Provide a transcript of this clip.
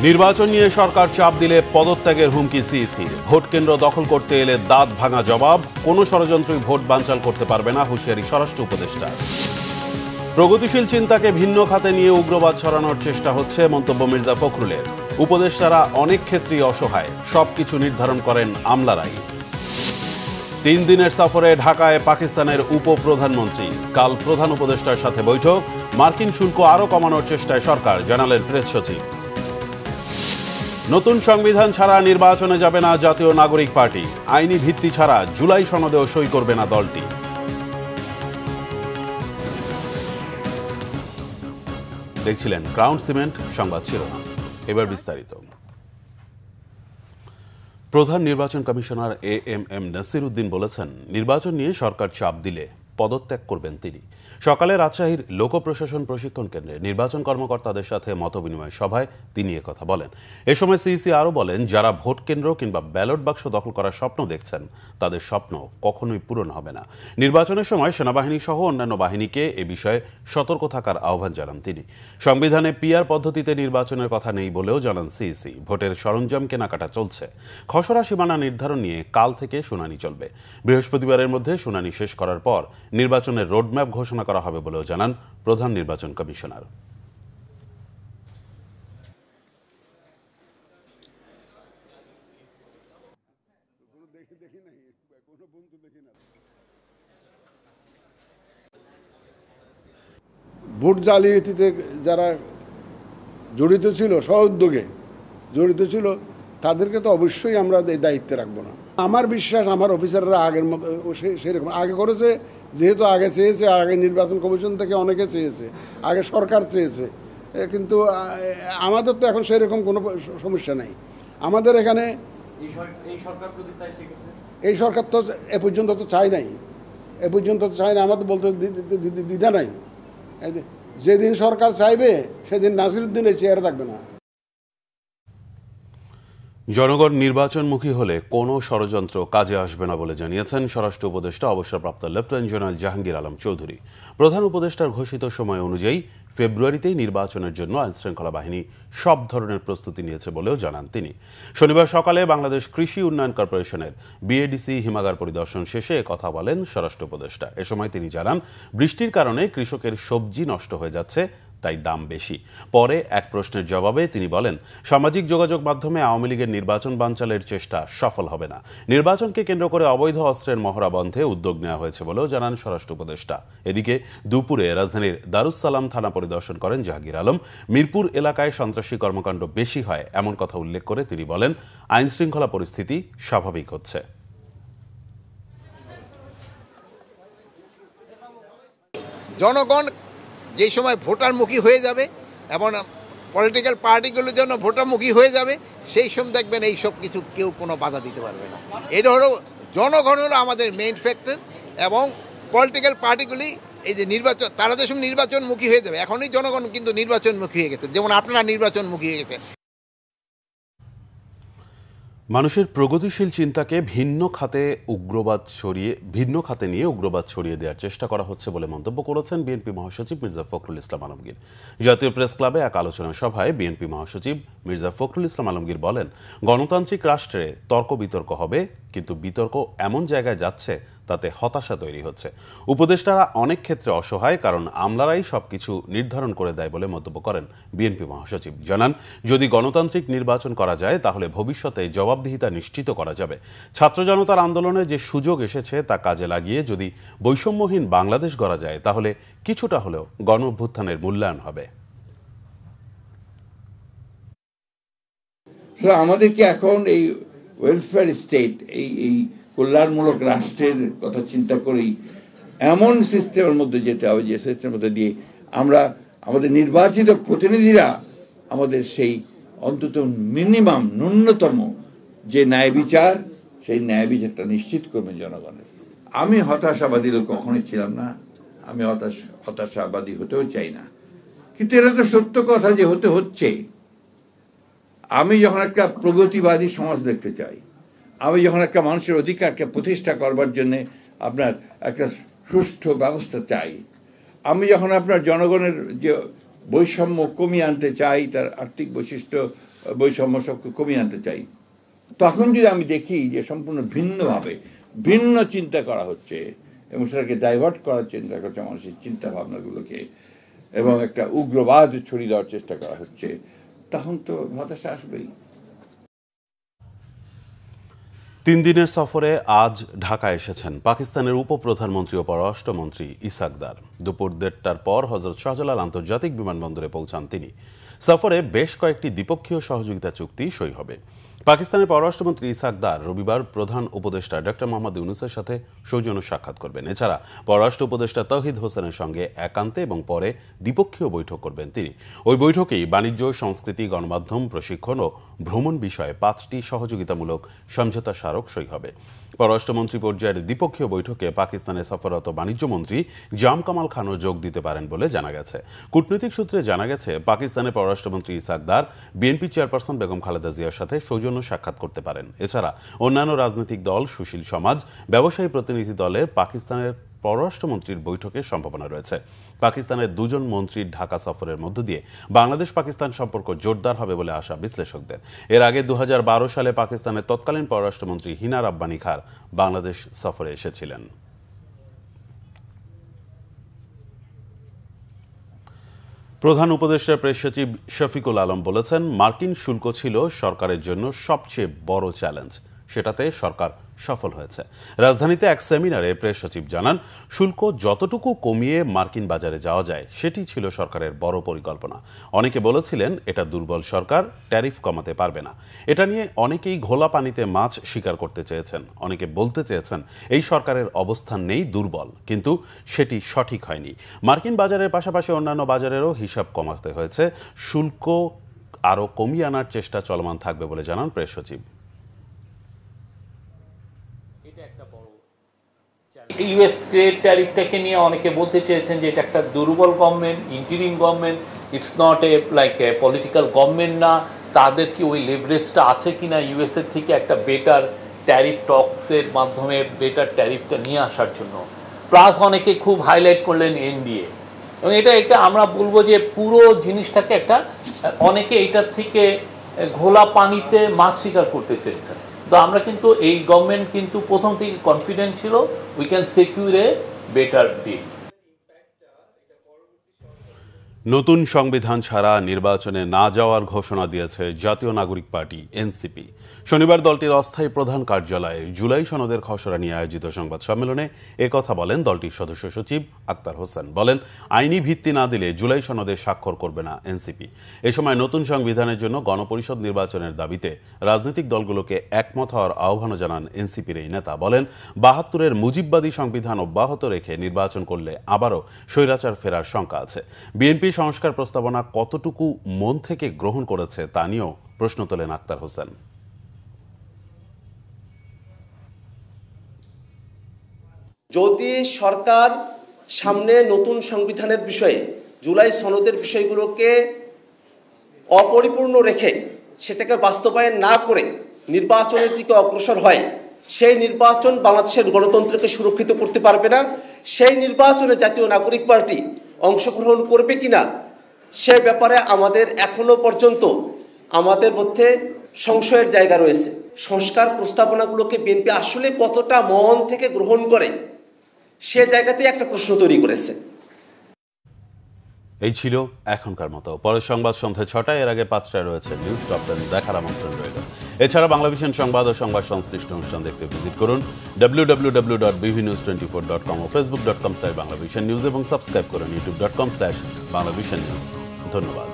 নির্বাচন নিয়ে সরকার চাপ দিলে পদত্যাগের হুমকি সিইসির। ভোট কেন্দ্র দখল করতে এলে দাঁত ভাঙা জবাব। কোনো ষড়যন্ত্রই ভোট বানচাল করতে পারবে না, হুঁশিয়ারি স্বরাষ্ট্র উপদেষ্টা। প্রগতিশীল চিন্তাকে ভিন্ন খাতে নিয়ে উগ্রবাদ ছড়ানোর চেষ্টা হচ্ছে, মন্তব্য মির্জা ফখরুলের। উপদেষ্টারা অনেক ক্ষেত্রেই অসহায়, সবকিছু নির্ধারণ করেন আমলারাই। 3 দিনের সফরে ঢাকায় পাকিস্তানের উপপ্রধানমন্ত্রী। কাল প্রধান উপদেষ্টার সাথে বৈঠক। মার্কিন শুল্ক আরও কমানোর চেষ্টায় সরকার, জানালেন প্রেস সচিব। নতুন সংবিধান ছাড়া নির্বাচনে যাবে না জাতীয় নাগরিক পার্টি। আইনি ভিত্তি ছাড়া জুলাই সনদেও সই করবে না দলটি। দেখছিলেন ক্রাউন সিমেন্ট সংবাদ শিরোনাম, এবার বিস্তারিত। প্রধান নির্বাচন কমিশনার এএমএম নাসির উদ্দিন বলেছেন, নির্বাচন নিয়ে সরকার চাপ দিলে পদত্যাগ করবেন তিনি। সকালে রাজশাহীর লোক প্রশাসন প্রশিক্ষণ কেন্দ্রে নির্বাচন কর্মকর্তাদের সাথে মতবিনিময় সভায় তিনি একথা বলেন। এ সময় সিইসি আরও বলেন, যারা ভোট কেন্দ্র কিংবা ব্যালট বাক্স দখল করার স্বপ্ন দেখছেন তাদের স্বপ্ন কখনোই পূরণ হবে না। নির্বাচনের সময় সেনাবাহিনী সহ অন্যান্য বাহিনীকে এ বিষয়ে সতর্ক থাকার আহ্বান জানান তিনি। সংবিধানে পিআর পদ্ধতিতে নির্বাচনের কথা নেই বলেও জানান সিইসি। ভোটের সরঞ্জাম কেনাকাটা চলছে। খসড়া সীমানা নির্ধারণ নিয়ে কাল থেকে শুনানি চলবে। বৃহস্পতিবারের মধ্যে শুনানি শেষ করার পর নির্বাচনের রোডম্যাপ ঘোষণা করা হবে বলেও জানান প্রধান নির্বাচন কমিশনার। ভোট জালিয়াতিতে যারা জড়িত ছিল, স্ব-উদ্যোগে জড়িত ছিল, তাদেরকে তো অবশ্যই আমরা এই দায়িত্বে রাখবো না। আমার বিশ্বাস আমার অফিসাররা আগের মতো সেরকম আগে করেছে, যেহেতু আগে চেয়েছে, আগে নির্বাচন কমিশন থেকে অনেকে চেয়েছে, আগে সরকার চেয়েছে, কিন্তু আমাদের তো এখন সেরকম কোনো সমস্যা নেই। আমাদের এখানে এই সরকার তো এ পর্যন্ত তো চাই নাই, এ পর্যন্ত তো চাই না, আমাদের বলতে দ্বিধা নাই। যেদিন সরকার চাইবে সেদিন নাসির উদ্দিন এই চেয়ারে থাকবে না। জনগণ নির্বাচনমুখী হলে কোনো ষড়যন্ত্র কাজে আসবে না বলে জানিয়েছেন স্বরাষ্ট্র উপদেষ্টা অবসরপ্রাপ্ত লেফটেন্যান্ট জেনারেল জাহাঙ্গীর আলম চৌধুরী। প্রধান উপদেষ্টার ঘোষিত সময় অনুযায়ী ফেব্রুয়ারিতেই নির্বাচনের জন্য আইনশৃঙ্খলা বাহিনী সব ধরনের প্রস্তুতি নিয়েছে বলেও জানান তিনি। শনিবার সকালে বাংলাদেশ কৃষি উন্নয়ন কর্পোরেশনের বিএডিসি হিমাগার পরিদর্শন শেষে কথা বলেন স্বরাষ্ট্র উপদেষ্টা। এ সময় তিনি জানান, বৃষ্টির কারণে কৃষকের সবজি নষ্ট হয়ে যাচ্ছে, তাই দাম বেশি। পরে এক প্রশ্নের জবাবে তিনি বলেন, সামাজিক যোগাযোগ মাধ্যমে আওয়ামী লীগের নির্বাচন বানচালের চেষ্টা সফল হবে না। নির্বাচনকে কেন্দ্র করে অবৈধ অস্ত্রের মহড়া বন্ধে উদ্যোগ নেওয়া হয়েছে বলেও জানান স্বরাষ্ট্র উপদেষ্টা। এদিকে দুপুরে রাজধানীর দারুস-সালাম থানা পরিদর্শন করেন জাহাঙ্গীর আলম। মিরপুর এলাকায় সন্ত্রাসী কর্মকাণ্ড বেশি হয় এমন কথা উল্লেখ করে তিনি বলেন, আইন শৃঙ্খলা পরিস্থিতি স্বাভাবিক হচ্ছে। জনগণ যে সময় ভোটারমুখী হয়ে যাবে এবং পলিটিক্যাল পার্টিগুলোর জন্য ভোটারমুখী হয়ে যাবে, সেই সময় দেখবেন এই সব কিছু কেউ কোনো বাধা দিতে পারবে না। এটা হলো জনগণ হলো আমাদের মেইন ফ্যাক্টর, এবং পলিটিক্যাল পার্টিগুলি এই যে নির্বাচন, তারা যে সময় নির্বাচনমুখী হয়ে যাবে, এখনই জনগণ কিন্তু নির্বাচনমুখী হয়ে গেছে, যেমন আপনারা নির্বাচনমুখী হয়ে গেছে। মানুষের প্রগতিশীল চিন্তাকে ভিন্ন খাতে নিয়ে উগ্রবাদ ছড়িয়ে দেওয়ার চেষ্টা করা হচ্ছে বলে মন্তব্য করেছেন বিএনপি মহাসচিব মির্জা ফখরুল ইসলাম আলমগীর। জাতীয় প্রেস ক্লাবে এক আলোচনা সভায় বিএনপি মহাসচিব মির্জা ফখরুল ইসলাম আলমগীর বলেন, গণতান্ত্রিক রাষ্ট্রে তর্ক বিতর্ক হবে, কিন্তু বিতর্ক এমন জায়গায় যাচ্ছে তাতে হতাশা তৈরি হচ্ছে। উপদেষ্টারা অনেক ক্ষেত্রে অসহায়, কারণ আমলারাই সবকিছু নির্ধারণ করে দেয় বলে মন্তব্য করেন বিএনপি মহাসচিব। জানান, যদি গণতান্ত্রিক নির্বাচন করা যায় তাহলে ভবিষ্যতে জবাবদিহিতা নিশ্চিত করা যাবে। ছাত্র জনতার আন্দোলনে যে সুযোগ এসেছে তা কাজে লাগিয়ে যদি বৈষম্যহীন বাংলাদেশ গড়া যায় তাহলে কিছুটা হলেও গণ অভ্যুত্থানের মূল্যায়ন হবে। আমাদেরকে এখন এই ওয়েলফেয়ার স্টেট, এই কল্যাণমূলক রাষ্ট্রের কথা চিন্তা করেই এমন সিস্টেমের মধ্যে যেতে হবে যে সিস্টেমের মধ্যে দিয়ে আমরা আমাদের নির্বাচিত প্রতিনিধিরা আমাদের সেই অন্তত মিনিমাম ন্যূনতম যে ন্যায় বিচার, সেই ন্যায় বিচারটা নিশ্চিত করবেন জনগণের। আমি হতাশাবাদী লোক কখনোই ছিলাম না, আমি হতাশাবাদী হতেও চাই না, কিন্তু এটা তো সত্য কথা যে হতে হচ্ছে। আমি যখন একটা প্রগতিবাদী সমাজ দেখতে চাই, আমি যখন একটা মানুষের অধিকারকে প্রতিষ্ঠা করবার জন্য আপনার একটা সুষ্ঠু ব্যবস্থা চাই, আমি যখন আপনার জনগণের যে বৈষম্য কমিয়ে আনতে চাই, তার আর্থিক বৈশিষ্ট্য বৈষম্য সবকে কমিয়ে আনতে চাই, তখন যদি আমি দেখি যে সম্পূর্ণ ভিন্নভাবে ভিন্ন চিন্তা করা হচ্ছে এবং সেটাকে ডাইভার্ট করার চিন্তা করছে মানুষের চিন্তা ভাবনাগুলোকে, এবং একটা উগ্রবাদ ছড়িয়ে দেওয়ার চেষ্টা করা হচ্ছে, তখন তো হতাশা আসবেই। 3 দিনের সফরে আজ ঢাকা এসেছেন পাকিস্তানের উপপ্রধানমন্ত্রী ও পররাষ্ট্রমন্ত্রী ইসাক দার। দুপুর 1:30টার পর হযরত শাহজালাল আন্তর্জাতিক বিমানবন্দরে পৌঁছান তিনি। সফরে বেশ কয়েকটি দ্বিপক্ষীয় সহযোগিতা চুক্তি সই হবে। পাকিস্তানের পররাষ্ট্রমন্ত্রী ইসাক দার রবিবার প্রধান উপদেষ্টা ডক্টর মোহাম্মদ ইউনূসের সাথে সৌজন্য সাক্ষাৎ করবেন। এছাড়া পররাষ্ট্র উপদেষ্টা তৌহিদ হোসেনের সঙ্গে একান্তে এবং পরে দ্বিপক্ষীয় বৈঠক করবেন তিনি। ওই বৈঠকেই বাণিজ্য, সংস্কৃতি, গণমাধ্যম, প্রশিক্ষণ ও ভ্রমণ বিষয়ে 5টি সহযোগিতামূলক সমঝোতা স্মারক সই হবে। পররাষ্ট্রমন্ত্রী পর্যায়ের দ্বিপক্ষীয় বৈঠকে পাকিস্তানের সফররত বাণিজ্যমন্ত্রী জাম কামাল খানও যোগ দিতে পারেন বলে জানা গেছে। কূটনৈতিক সূত্রে জানা গেছে পাকিস্তানের পররাষ্ট্রমন্ত্রী ইসাক দার বিএনপি চেয়ারপারসন বেগম খালেদা জিয়ার সাথে সৌজন্য সাক্ষাৎ করতে পারেন। এছাড়া অন্যান্য রাজনৈতিক দল, সুশীল সমাজ, ব্যবসায়ী প্রতিনিধি দলের পাকিস্তানের পররাষ্ট্রমন্ত্রীর বৈঠকের সম্ভাবনা রয়েছে। পাকিস্তানের 2 জন মন্ত্রীর ঢাকা সফরের মধ্য দিয়ে বাংলাদেশ পাকিস্তান সম্পর্ক জোরদার হবে বলে আশা বিশ্লেষকদের। এর আগে 2012 সালে পাকিস্তানের তৎকালীন পররাষ্ট্রমন্ত্রী হিনা রাব্বানী খার বাংলাদেশ সফরে এসেছিলেন। প্রধান উপদেষ্টা প্রেস সচিব শফিকুল আলম বলেছেন, মার্কিন শুল্ক ছিল সরকারের জন্য সবচেয়ে বড় চ্যালেঞ্জ, সেটাতে সরকার সফল হয়েছে। রাজধানীতে এক সেমিনারে প্রেস সচিব জানান, শুল্ক যতটুকু কমিয়ে মার্কিন বাজারে যাওয়া যায় সেটি ছিল সরকারের বড় পরিকল্পনা। অনেকে বলেছিলেন এটা দুর্বল সরকার, ট্যারিফ কমাতে পারবে না। এটা নিয়ে অনেকেই ঘোলা পানিতে মাছ শিকার করতে চেয়েছেন। অনেকে বলতে চেয়েছেন এই সরকারের অবস্থান নেই, দুর্বল, কিন্তু সেটি সঠিক হয়নি। মার্কিন বাজারের পাশাপাশি অন্যান্য বাজারেরও হিসাব কমাতে হয়েছে। শুল্ক আরও কমিয়ে আনার চেষ্টা চলমান থাকবে বলে জানান প্রেস সচিব। ইউএস ট্রেড ট্যারিফটাকে নিয়ে অনেকে বলতে চেয়েছেন যে এটা একটা দুর্বল government, interim government, it's not like a political government না, তাদের কি ওই লেভারেজটা আছে কিনা ইউএসের থেকে একটা বেটার ট্যারিফ টক্সের মাধ্যমে বেটার ট্যারিফটা নিয়ে আসার জন্য। প্লাস অনেকে খুব হাইলাইট করলেন এনডিএ, এবং এটা আমরা বলবো যে পুরো জিনিসটাকে একটা অনেকে এটার থেকে ঘোলা পানিতে মাছ শিকার করতে চেয়েছেন। তো আমরা কিন্তু এই গভর্নমেন্ট কিন্তু প্রথম থেকে কনফিডেন্ট ছিল we can secure a better deal. নতুন সংবিধান ছাড়া নির্বাচনে না যাওয়ার ঘোষণা দিয়েছে জাতীয় নাগরিক পার্টি এনসিপি। শনিবার দলটির অস্থায়ী প্রধান কার্যালয়ে জুলাই সনদের খসড়া নিয়ে আয়োজিত সংবাদ সম্মেলনে একথা বলেন দলটির সদস্য সচিব আক্তার হোসেন। বলেন, আইনি ভিত্তি না দিলে জুলাই সনদে স্বাক্ষর করবে না এনসিপি। এ সময় নতুন সংবিধানের জন্য গণপরিষদ নির্বাচনের দাবিতে রাজনৈতিক দলগুলোকে একমত হওয়ার আহ্বান জানান এনসিপির এই নেতা। বলেন, 72-এর মুজিববাদী সংবিধান অব্যাহত রেখে নির্বাচন করলে আবারও স্বৈরাচার ফেরার শঙ্কা আছে। বিএনপি সংস্কার প্রস্তাবনা কতটুকু মন থেকে গ্রহণ করেছে তা নিয়েও প্রশ্ন তোলেন আক্তার হোসেন। যদি সরকার সামনে নতুন সংবিধানের বিষয়ে জুলাই সনদের বিষয়গুলোকে অপরিপূর্ণ রেখে সেটাকে বাস্তবায়ন না করে নির্বাচনের দিকে অগ্রসর হয়, সেই নির্বাচন বাংলাদেশের গণতন্ত্রকে সুরক্ষিত করতে পারবে না। সেই নির্বাচনে জাতীয় নাগরিক পার্টি অংশগ্রহণ করবে কিনা সে ব্যাপারে আমাদের এখনো পর্যন্ত আমাদের মধ্যে সংশয়ের জায়গা রয়েছে। সংস্কার প্রস্তাবনাগুলোকে বিএনপি আসলে কতটা মন থেকে গ্রহণ করে সে জায়গাতেই একটা প্রশ্ন তৈরি করেছে। এই ছিল এখনকার মতো। পরের সংবাদ সন্ধ্যা 6টায়, এর আগে 5টায় রয়েছে নিউজ টপ 10 দেখার আমন্ত্রণ রইল। এছাড়া বাংলাভিশন সংবাদ ও সংবাদ সংশ্লিষ্ট অনুষ্ঠান দেখতে ভিজিট করুন www.bvnews24.com ও facebook.com/banglavishnnews এবং সাবস্ক্রাইব করুন youtube.com/banglavishnnews। ধন্যবাদ।